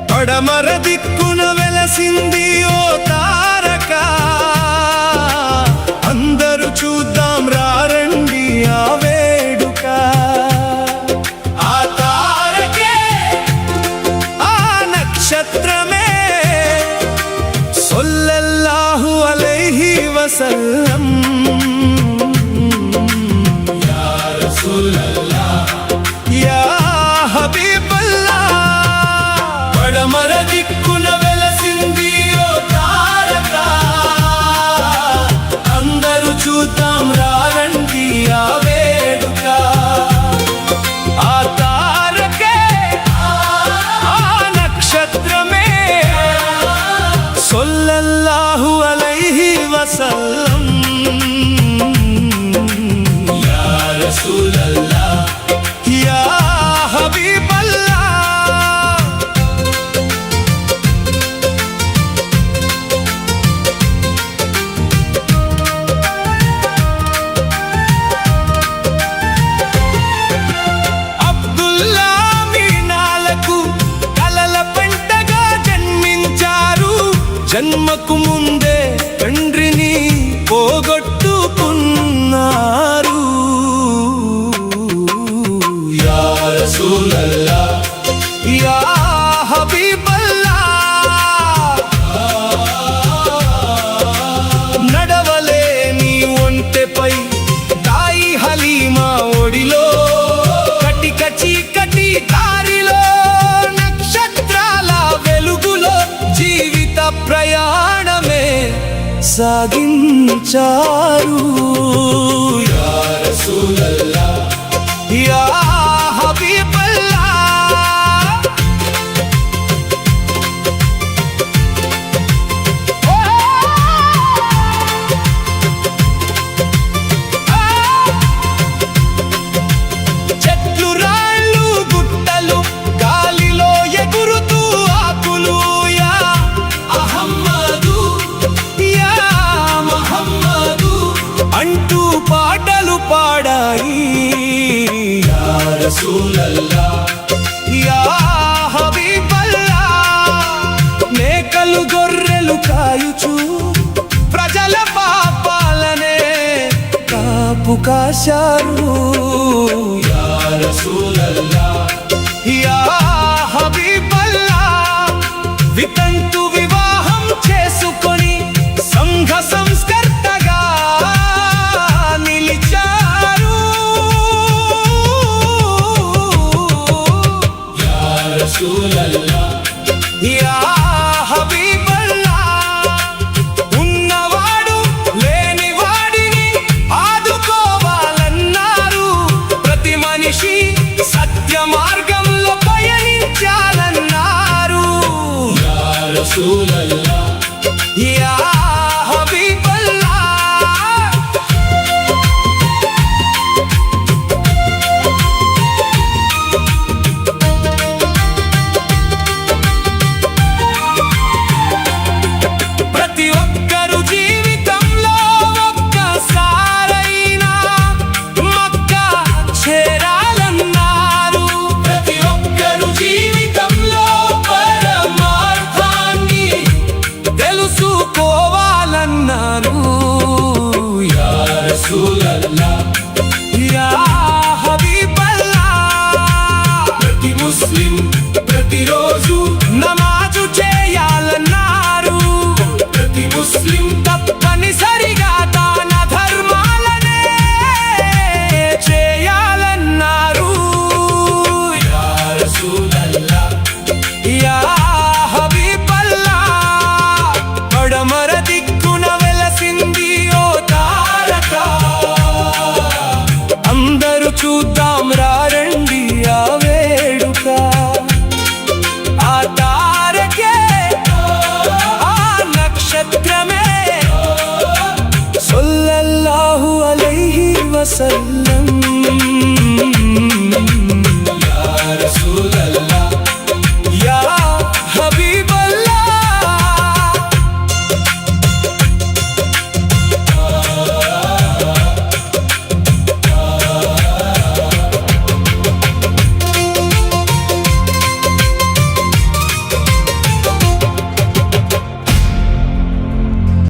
పడమర దిక్కున వెలసింది ఓ తారక, అందరూ చూద్దాం రారండి ఆ వేడుక. ఆ తారకే ఆ నక్షత్రమే సల్లల్లాహు అలైహి వసల్లం. యా రసూలల్లాహ్ యా హబీబల్లాహ్. పడమర దిక్కున వెలసింది ఓ తారక, అందరూ చూద్దాం రారండి ఆ వేడుక. ఆ తారకే ఆ నక్షత్రమే సల్లల్లాహు అలైహి వసల్లం. యా రసూలల్లాహ్ యా హబీబల్లాహ్. జన్మకు ముందే తండ్రిని పోగొట్టుకున్నారు. యా రసూలల్లాహ్ యా హబీబల్లాహ్. నడవలేని ఒంటెపై దాయి హలీమా ఒడిలో, కటిక చీకటి దారిలో నక్షత్రాల వెలుగులో జీవిత ప్రయాణమే సాగించారు. యా రసూలల్లాహ్ యా హబీబల్లాహ్. చెట్లు రాళ్ళు గుట్టలు గాలిలో ఎగురుతూ ఆకులు యా అహమ్మదు యా మహమ్మదు అంటూ పాటలు పాడాయి. యా రసూలల్లాహ్ యా హబీబల్లాహ్. మేకలు గొర్రెలు కాయుచు ప్రజల పాపాలనే కాపు కాశారు. యా రసూలల్లాహ్ యా హబీబల్లాహ్. వితంతు వివాహం చేసుకొని సంఘ సంస్కర్తగా నిలిచారు. యా రసూలల్లాహ్ యా హబీబల్లాహ్. ఉన్నవాడు లేనివాడిని ఆదుకోవాలన్నారు. ప్రతి మనిషి సత్య మార్గంలో పయనించాలన్నారు. యా రసూలల్లాహ్ యా హబీబల్లాహ్. ప్రతి ఒక్కరు జీవితంలో ఒక్కసారైనా మక్కా చేరాలన్నారు. ప్రతి ఒక్కరు జీవితంలో పరమార్థాన్ని తెలుసుకోవాలన్నారు. యా రసూలల్లాహ్ యా హబీబల్లాహ్. ప్రతి ముస్లిం ప్రతిరోజు నమాజు చేయాలన్నారు. ప్రతి ముస్లిం తప్పనిసరిగా దాన ధర్మాలనే చేయాలన్నారు. యా రసూలల్లాహ్ యా హబీబల్లాహ్. పడమర దిక్కున వెలసింది ఓ తారక, అందరూ చూద్దాం రారండి ఆ వేడుక. వసల్లం